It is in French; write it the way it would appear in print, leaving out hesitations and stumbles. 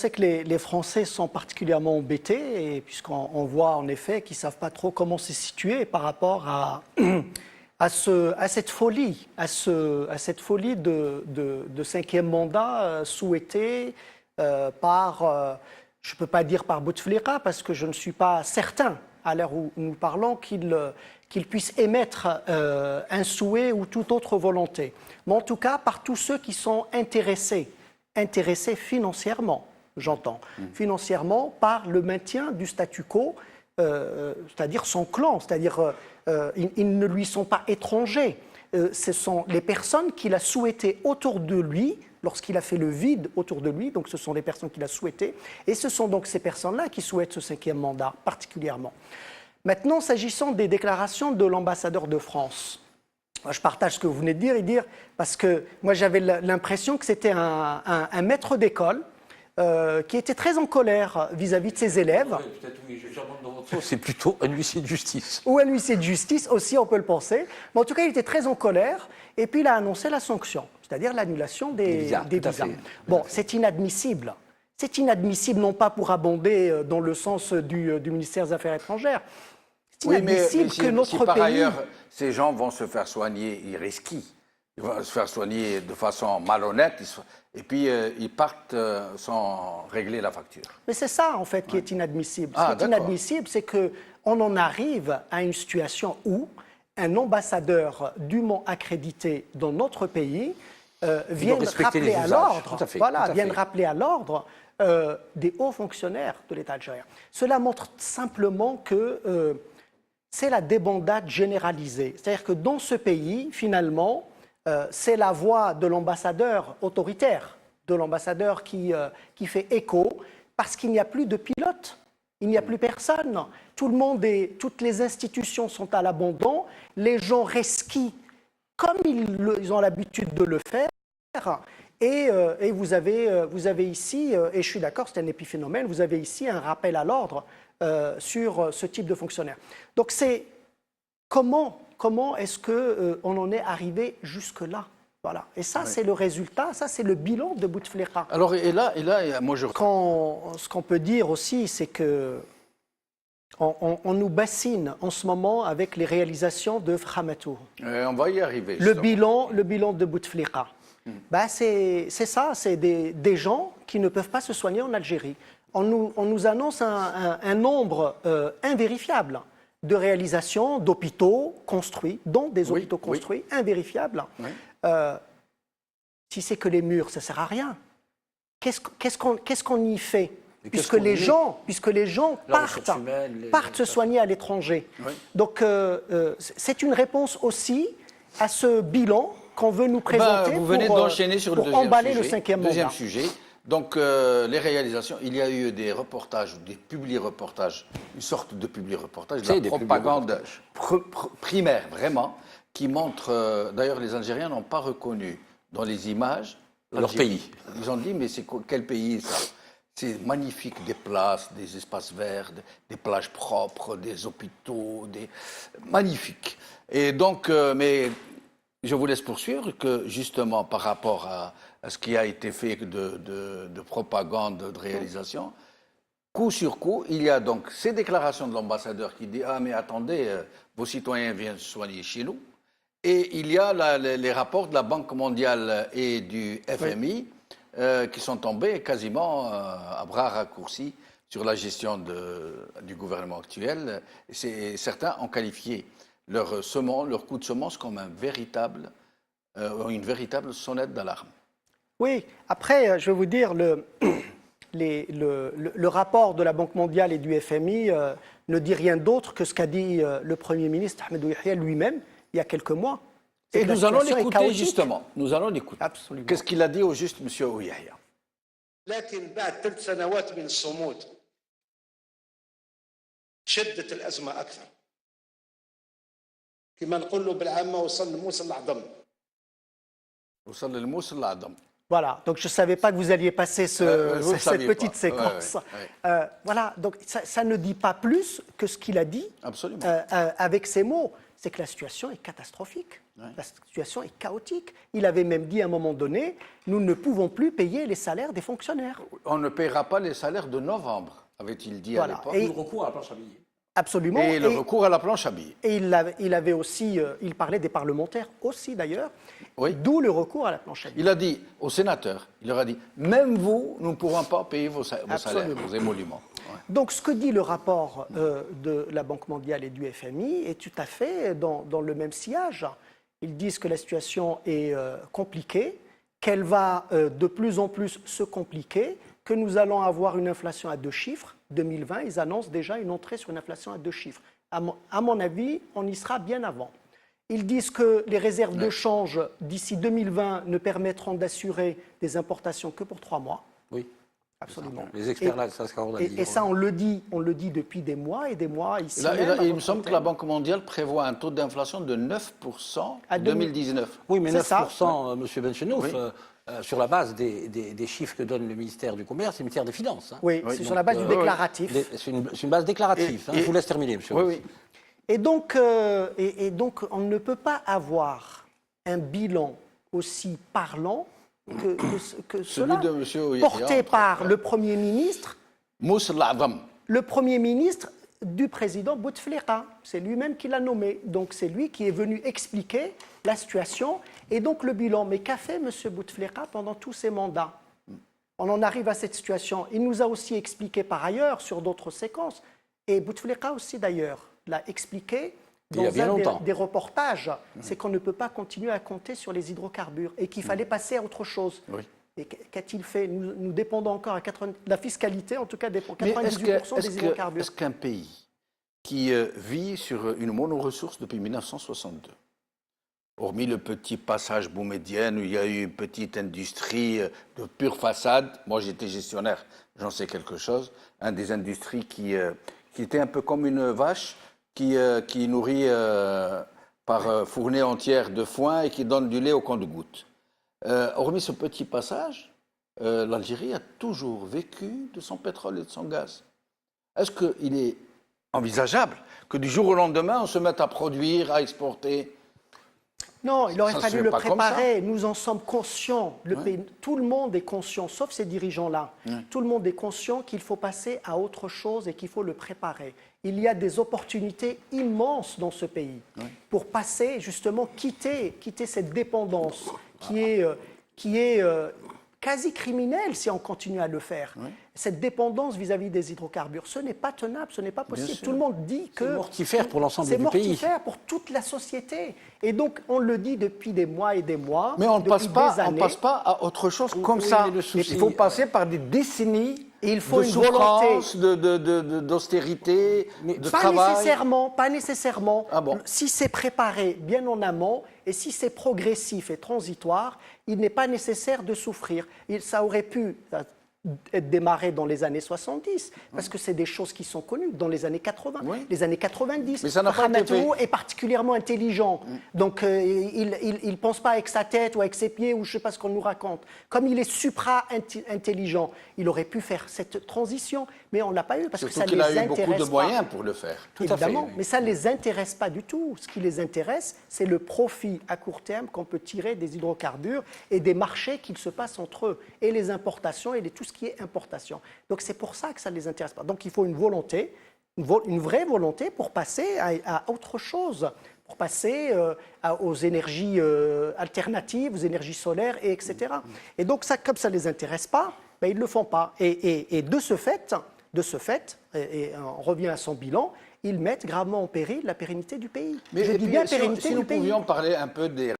C'est que les Français sont particulièrement embêtés, et puisqu'on voit en effet qu'ils ne savent pas trop comment se situer par rapport à cette folie, à cette folie de cinquième mandat souhaité par, je ne peux pas dire par Bouteflika, parce que je ne suis pas certain, à l'heure où nous parlons, qu'il puisse émettre un souhait ou toute autre volonté. Mais en tout cas, par tous ceux qui sont intéressés financièrement, j'entends, financièrement par le maintien du statu quo, c'est-à-dire son clan, c'est-à-dire ils ne lui sont pas étrangers. Ce sont les personnes qu'il a souhaitées autour de lui, lorsqu'il a fait le vide autour de lui, donc ce sont les personnes qu'il a souhaitées, et ce sont donc ces personnes-là qui souhaitent ce cinquième mandat particulièrement. Maintenant, s'agissant des déclarations de l'ambassadeur de France, moi, je partage ce que vous venez de dire, parce que moi j'avais l'impression que c'était un maître d'école qui était très en colère vis-à-vis de ses élèves. Peut-être oui, dans votre sens, c'est plutôt un huissier de justice. Ou un huissier de justice aussi, on peut le penser. Mais en tout cas, il était très en colère et puis il a annoncé la sanction, c'est-à-dire l'annulation des visas. Bon, c'est inadmissible. C'est inadmissible, non pas pour abonder dans le sens du ministère des Affaires étrangères. C'est inadmissible que notre par pays... ailleurs, ces gens vont se faire soigner, ils risquent. Ils vont se faire soigner de façon malhonnête, et puis ils partent sans régler la facture. Mais c'est ça, en fait, qui est inadmissible. Ah, Ce qui est inadmissible, c'est qu'on en arrive à une situation où un ambassadeur dûment accrédité dans notre pays vient rappeler à l'ordre, rappeler à l'ordre des hauts fonctionnaires de l'État algérien. Cela montre simplement que c'est la débandade généralisée. C'est-à-dire que dans ce pays, finalement, c'est la voix de l'ambassadeur autoritaire, de l'ambassadeur qui fait écho, parce qu'il n'y a plus de pilote, il n'y a plus personne. Tout le monde toutes les institutions sont à l'abandon, les gens resquient comme ils ont l'habitude de le faire, et vous avez ici, et je suis d'accord, c'est un épiphénomène, vous avez ici un rappel à l'ordre sur ce type de fonctionnaire. Donc c'est comment est-ce qu'on en est arrivé jusque-là? Voilà. Et ça, c'est le résultat, ça, c'est le bilan de Bouteflika. Alors, et là, moi, je... Ce qu'on peut dire aussi, c'est que on nous bassine en ce moment avec les réalisations de Framatou. on va y arriver. Le bilan de Bouteflika. C'est ça, c'est des gens qui ne peuvent pas se soigner en Algérie. On nous annonce un nombre invérifiable de réalisations d'hôpitaux construits, dont des hôpitaux construits, invérifiables. Oui. Si c'est que les murs, ça ne sert à rien. Qu'est-ce qu'on y fait puisque les gens partent se soigner à l'étranger. Oui. Donc c'est une réponse aussi à ce bilan qu'on veut nous présenter vous venez d'enchaîner sur pour emballer le cinquième mandat. Deuxième sujet. Donc, les réalisations, il y a eu des reportages, des publi-reportages, une sorte de publi-reportage, de la propagande primaire, vraiment, qui montre, d'ailleurs, les Algériens n'ont pas reconnu dans les images leur pays. Ils ont dit, mais c'est quel pays ça? C'est magnifique, des places, des espaces verts, des plages propres, des hôpitaux, magnifique. Et donc, mais je vous laisse poursuivre que, justement, par rapport à ce qui a été fait de propagande, de réalisation. Coup sur coup, il y a donc ces déclarations de l'ambassadeur qui dit « Ah, mais attendez, vos citoyens viennent se soigner chez nous ». Et il y a les rapports de la Banque mondiale et du FMI qui sont tombés quasiment à bras raccourcis sur la gestion du gouvernement actuel. Certains ont qualifié leur coup de semence comme une véritable sonnette d'alarme. Oui, après, je vais vous dire, le rapport de la Banque mondiale et du FMI ne dit rien d'autre que ce qu'a dit le Premier ministre Ahmed Yahya lui-même il y a quelques mois. Et nous allons l'écouter justement. Nous allons l'écouter. Absolument. Qu'est-ce qu'il a dit au juste, M. Yahya? لكن بعد 3 سنوات من الصمود شدت الأزمة أكثر. كما نقول له بالعامة وصل الموصل العظم. وصل الموصل العظم. Voilà, donc je ne savais pas que vous alliez passer cette petite séquence. Voilà, donc ça ne dit pas plus que ce qu'il a dit avec ces mots. c'est que la situation est catastrophique. Ouais. La situation est chaotique. Il avait même dit à un moment donné, nous ne pouvons plus payer les salaires des fonctionnaires. On ne paiera pas les salaires de novembre, avait-il dit à l'époque. Et le recours à la planche à billets. Absolument. Et le recours à la planche à billets. Et il avait aussi, il parlait des parlementaires aussi d'ailleurs, oui. D'où le recours à la planche à billets. Il a dit aux sénateurs, il leur a dit, même vous, nous ne pourrons pas payer vos salaires, vos émoluments. Ouais. Donc ce que dit le rapport de la Banque mondiale et du FMI est tout à fait dans le même sillage. Ils disent que la situation est compliquée, qu'elle va de plus en plus se compliquer, que nous allons avoir une inflation à 2 chiffres. 2020, ils annoncent déjà une entrée sur une inflation à 2 chiffres. À mon avis, on y sera bien avant. Ils disent que les réserves de change d'ici 2020 ne permettront d'assurer des importations que pour 3 mois. Oui. Absolument. Les experts là, ça s'accordent à dire. Et ça, on le dit depuis des mois et des mois ici. Il me semble que la Banque mondiale prévoit un taux d'inflation de 9% en 2019. Oui, mais 9%, M. Benchenouf, oui. Sur la base des chiffres que donne le ministère du Commerce et le ministère des Finances. Hein. Oui, c'est sur la base du déclaratif. C'est une base déclarative. Je vous laisse terminer, monsieur. Oui, oui. Et donc, on ne peut pas avoir un bilan aussi parlant que cela, porté par le Premier ministre, le Premier ministre du président Bouteflika. C'est lui-même qui l'a nommé. Donc c'est lui qui est venu expliquer la situation et donc le bilan. Mais qu'a fait M. Bouteflika pendant tous ses mandats? On en arrive à cette situation. Il nous a aussi expliqué par ailleurs sur d'autres séquences, et Bouteflika aussi d'ailleurs l'a expliqué dans des reportages, c'est qu'on ne peut pas continuer à compter sur les hydrocarbures et qu'il fallait passer à autre chose. Oui. Et qu'a-t-il fait? Nous dépendons encore à 80%, la fiscalité en tout cas dépend 98% des hydrocarbures. Est-ce qu'un pays qui vit sur une monoressource depuis 1962, hormis le petit passage Boumedienne où il y a eu une petite industrie de pure façade, moi j'étais gestionnaire, j'en sais quelque chose, des industries qui était un peu comme une vache qui nourrit par fournée entière de foin et qui donne du lait au compte-gouttes. Hormis ce petit passage, l'Algérie a toujours vécu de son pétrole et de son gaz. Est-ce qu'il est envisageable que du jour au lendemain, on se mette à produire, à exporter? Non, il aurait fallu le préparer. Nous en sommes conscients. Tout le monde est conscient, sauf ces dirigeants-là. Tout le monde est conscient qu'il faut passer à autre chose et qu'il faut le préparer. Il y a des opportunités immenses dans ce pays pour passer, justement, quitter cette dépendance qui est quasi criminelle si on continue à le faire. Cette dépendance vis-à-vis des hydrocarbures, ce n'est pas tenable, ce n'est pas possible. Tout le monde dit que... C'est mortifère pour l'ensemble du pays. C'est mortifère pour toute la société. Et donc, on le dit depuis des mois et des mois. Mais on ne passe pas à autre chose comme ça. Il faut passer par des décennies de souffrance, d'austérité, de travail. Pas nécessairement. Ah bon. Si c'est préparé bien en amont et si c'est progressif et transitoire, il n'est pas nécessaire de souffrir. Ça aurait pu être démarré dans les années 70, parce que c'est des choses qui sont connues dans les années 80, les années 90. Mais ça n'a pas été fait. Est particulièrement intelligent, donc il ne pense pas avec sa tête ou avec ses pieds ou je ne sais pas ce qu'on nous raconte. Comme il est supra-intelligent, il aurait pu faire cette transition, mais on ne l'a pas eu parce que ça ne les intéresse pas. Surtout qu'il a eu beaucoup de moyens pour le faire. Évidemment, mais ça ne les intéresse pas du tout. Ce qui les intéresse, c'est le profit à court terme qu'on peut tirer des hydrocarbures et des marchés qu'il se passe entre eux, et les importations et tout ce qui est importation. Donc c'est pour ça que ça ne les intéresse pas. Donc il faut une volonté, une vraie volonté pour passer à autre chose, pour passer aux énergies alternatives, aux énergies solaires, etc. Et donc ça, comme ça ne les intéresse pas, ben, ils ne le font pas. Et de ce fait, et on revient à son bilan, ils mettent gravement en péril la pérennité du pays. Mais je dis bien pérennité si du nous pays. pouvions parler un peu des